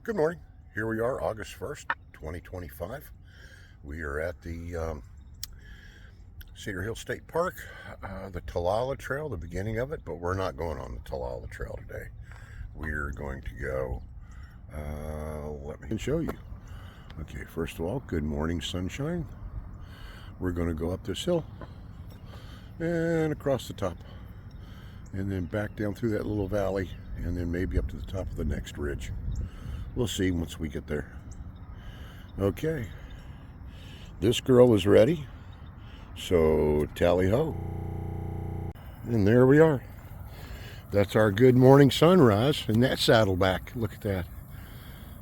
Good morning. Here we are, August 1st, 2025. We are at the Cedar Hill State Park, the Talala Trail, the beginning of it, but we're not going on the Talala Trail today. We're going to go, let me show you. Okay, first of all, good morning, sunshine. We're going to go up this hill and across the top, and then back down through that little valley, and then maybe up to the top of the next ridge. We'll see once we get there. Okay, this girl is ready, so tally ho. And there we are. That's our good morning sunrise in that saddleback. Look at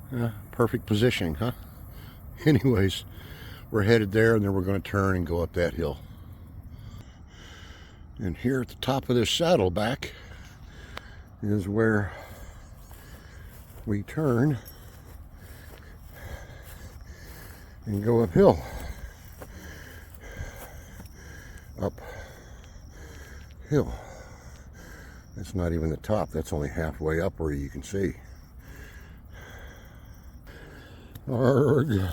that. Perfect positioning, huh? Anyways, we're headed there, and then we're going to turn and go up that hill. And here at the top of this saddleback is where we turn and go uphill. Uphill. That's not even the top, that's only halfway up where you can see. Arrgh.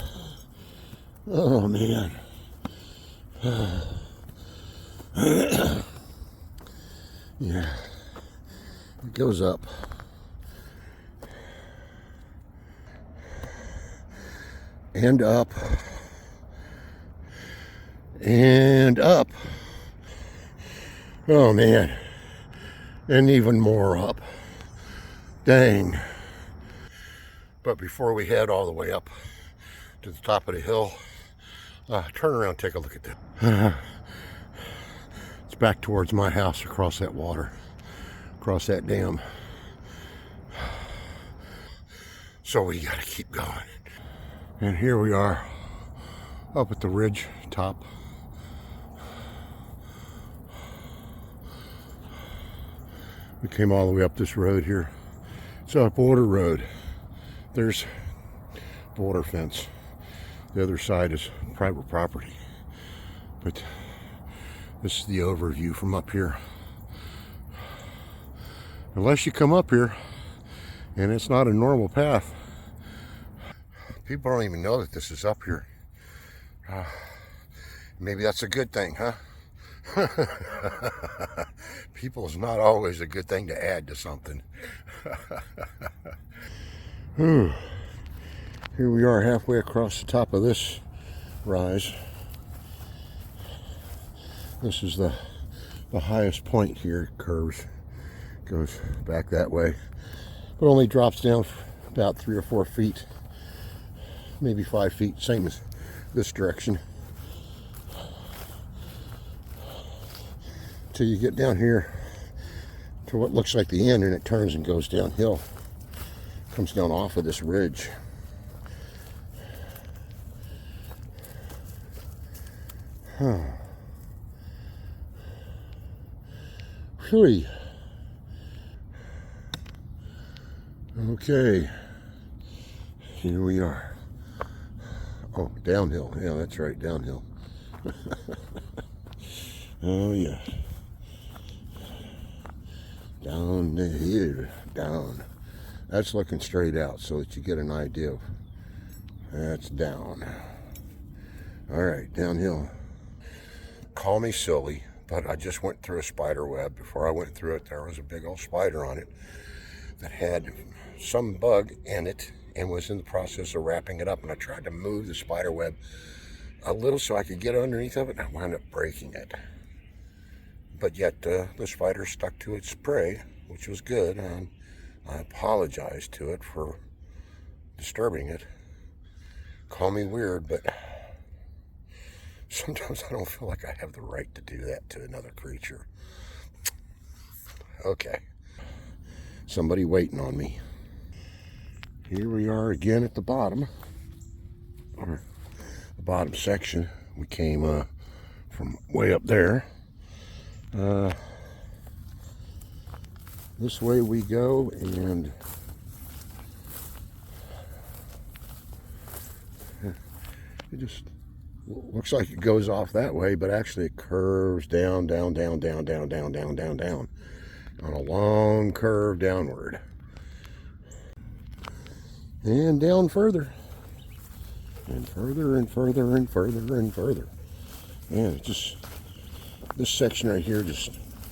Oh man. Yeah, it goes up. And up. And up. Oh man. And even more up. Dang. But before we head all the way up to the top of the hill, turn around and take a look at that. It's back towards my house across that water, across that dam. So we gotta keep going. And here we are up at the ridge top. We came all the way up this road here. It's a border road. There's border fence. The other side is private property. But this is the overview from up here. Unless you come up here and it's not a normal path, people don't even know that this is up here. Maybe that's a good thing, huh? People is not always a good thing to add to something. Here we are halfway across the top of this rise. This is the highest point here. It curves, goes back that way, but only drops down about 3 or 4 feet, maybe 5 feet, same as this direction, till you get down here to what looks like the end, and it turns and goes downhill, comes down off of this ridge. Whew. Okay, here we are. Oh, downhill. Yeah, that's right, downhill. Oh yeah. Down the hill, down. That's looking straight out so that you get an idea of that's down. All right, downhill. Call me silly, but I just went through a spider web. Before I went through it, there was a big old spider on it that had some bug in it and was in the process of wrapping it up. And I tried to move the spider web a little so I could get underneath of it, and I wound up breaking it. But yet the spider stuck to its prey, which was good, and I apologized to it for disturbing it. Call me weird, but sometimes I don't feel like I have the right to do that to another creature. Okay. Somebody waiting on me. Here we are again at the bottom, or the bottom section. We came from way up there. This way we go, and it just looks like it goes off that way, but actually it curves down, down, down, down, down, down, down, down, down, on a long curve downward. And down further. And further and further and further and further. Man, it just, this section right here just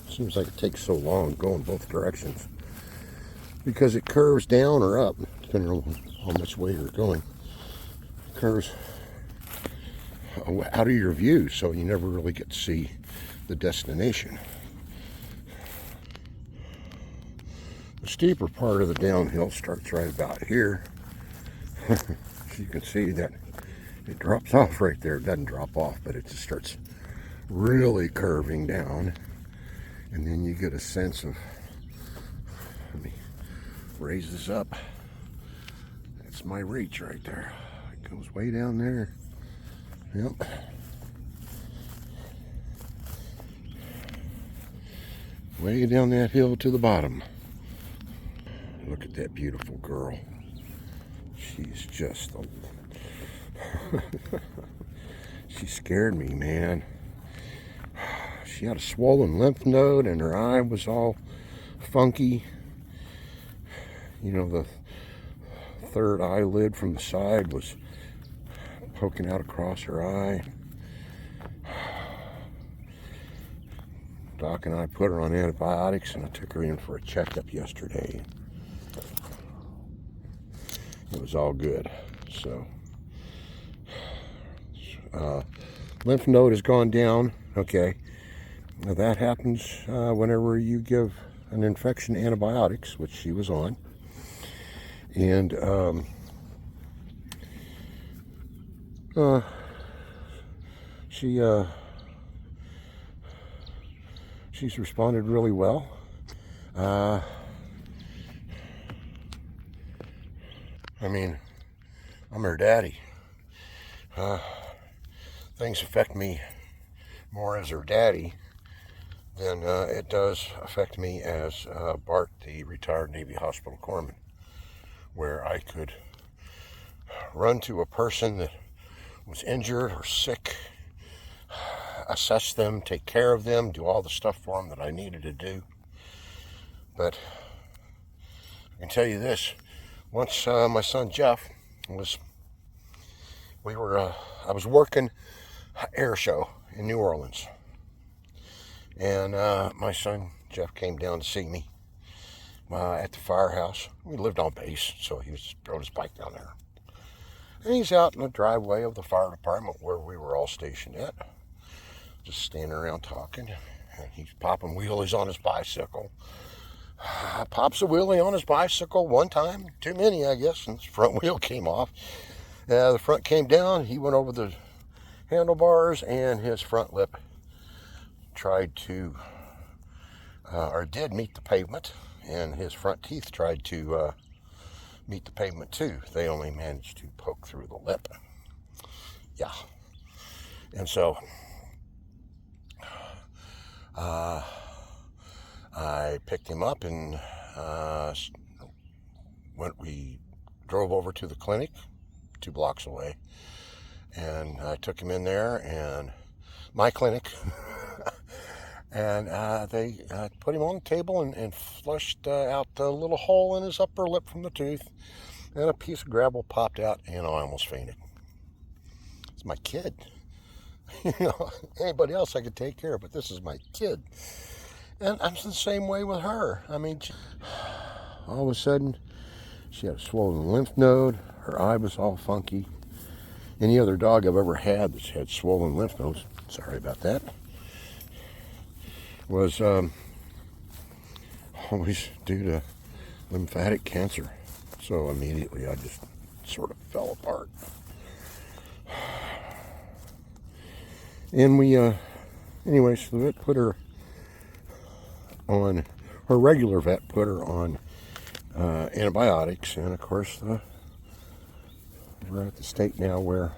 seems like it takes so long going both directions. Because it curves down or up, depending on how much way you're going. It curves out of your view, so you never really get to see the destination. The steeper part of the downhill starts right about here. So you can see that it drops off right there. It doesn't drop off, but it just starts really curving down. And then you get a sense of, let me raise this up. That's my reach right there. It goes way down there. Yep. Way down that hill to the bottom. Look at that beautiful girl. She's just a... She scared me, man. She had a swollen lymph node and her eye was all funky. You know, the third eyelid from the side was poking out across her eye. Doc and I put her on antibiotics and I took her in for a checkup yesterday. It was all good. So, lymph node has gone down. Okay. Now that happens whenever you give an infection antibiotics, which she was on. And she's responded really well. I mean, I'm her daddy. Things affect me more as her daddy than it does affect me as Bart, the retired Navy hospital corpsman, where I could run to a person that was injured or sick, assess them, take care of them, do all the stuff for them that I needed to do. But I can tell you this, once my son Jeff was, I was working air show in New Orleans. And my son Jeff came down to see me at the firehouse. We lived on base, so he was rode his bike down there. And he's out in the driveway of the fire department where we were all stationed at, just standing around talking. And he's popping wheelies on his bicycle. Pops a wheelie on his bicycle one time, too many, I guess, and his front wheel came off. The front came down. He went over the handlebars, and his front lip tried to, or did meet the pavement, and his front teeth tried to meet the pavement too. They only managed to poke through the lip. Yeah. And so I picked him up and we drove over to the clinic 2 blocks away, and I took him in there, and my clinic, and they put him on the table and flushed out the little hole in his upper lip from the tooth, and a piece of gravel popped out, and I almost fainted. It's my kid. You know, anybody else I could take care of, but this is my kid. And I'm the same way with her. I mean, all of a sudden, she had a swollen lymph node. Her eye was all funky. Any other dog I've ever had that's had swollen lymph nodes, sorry about that, was always due to lymphatic cancer. So immediately I just sort of fell apart. And we, anyways, the vet put her on, her regular vet put her on antibiotics, and of course we're at the state now where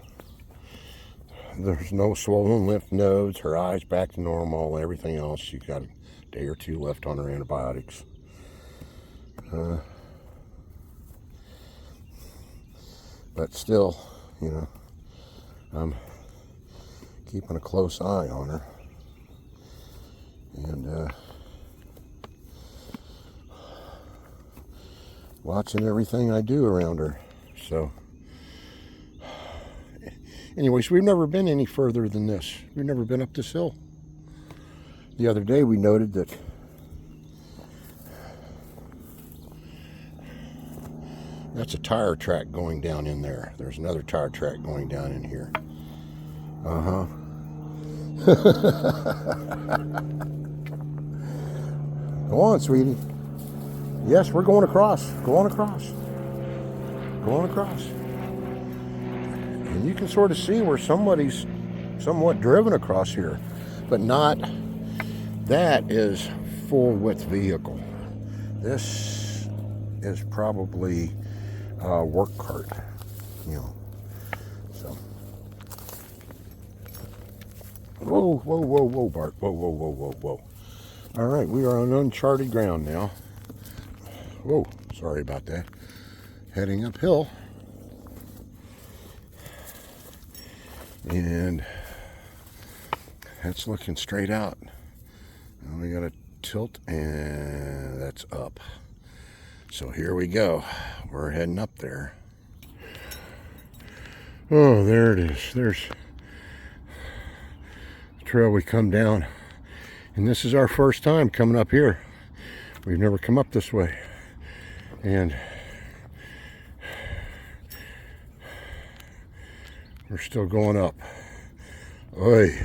there's no swollen lymph nodes, her eyes back to normal, everything else. She's got a day or 2 left on her antibiotics. But still, you know, I'm keeping a close eye on her, and watching everything I do around her. So anyways, we've never been any further than this. We've never been up this hill. The other day we noted that that's a tire track going down in there. There's another tire track going down in here. Uh-huh. Go on, sweetie. Yes, we're going across. Go on across. Go on across. And you can sort of see where somebody's somewhat driven across here, but not. That is full width vehicle. This is probably a work cart, you know. So, whoa, whoa, whoa, whoa, Bart, whoa, whoa, whoa, whoa, whoa. All right, we are on uncharted ground now. Whoa, sorry about that. Heading uphill. And that's looking straight out. Now we got to tilt, and that's up. So here we go. We're heading up there. Oh, there it is. There's the trail we come down. And this is our first time coming up here. We've never come up this way. And we're still going up. Oy.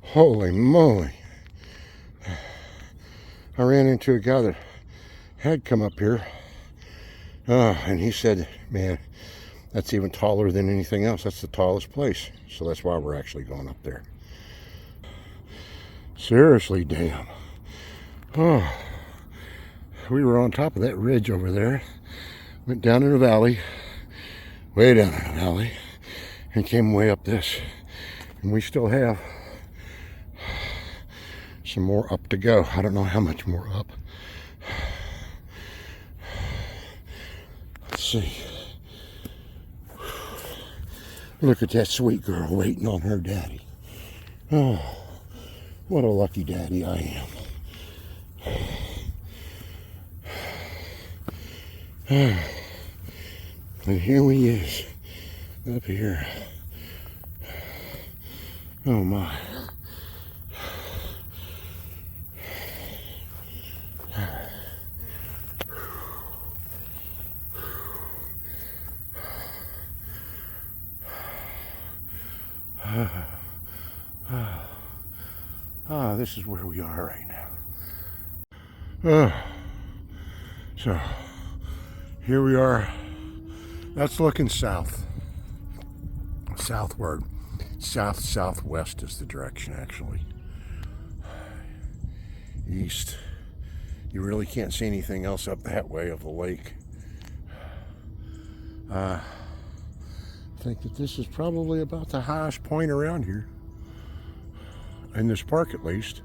Holy moly. I ran into a guy that had come up here. And he said, man, that's even taller than anything else. That's the tallest place. So that's why we're actually going up there. Seriously, damn. Oh, we were on top of that ridge over there. Went down in the valley. Way down in the valley. And came way up this. And we still have some more up to go. I don't know how much more up. Let's see. Look at that sweet girl waiting on her daddy. Oh, what a lucky daddy I am. And here he is, up here. Oh my. This is where we are right now. So here we are. That's looking south, southward. South-southwest is the direction, actually. East. You really can't see anything else up that way of the lake. I think that this is probably about the highest point around here. In this park, at least.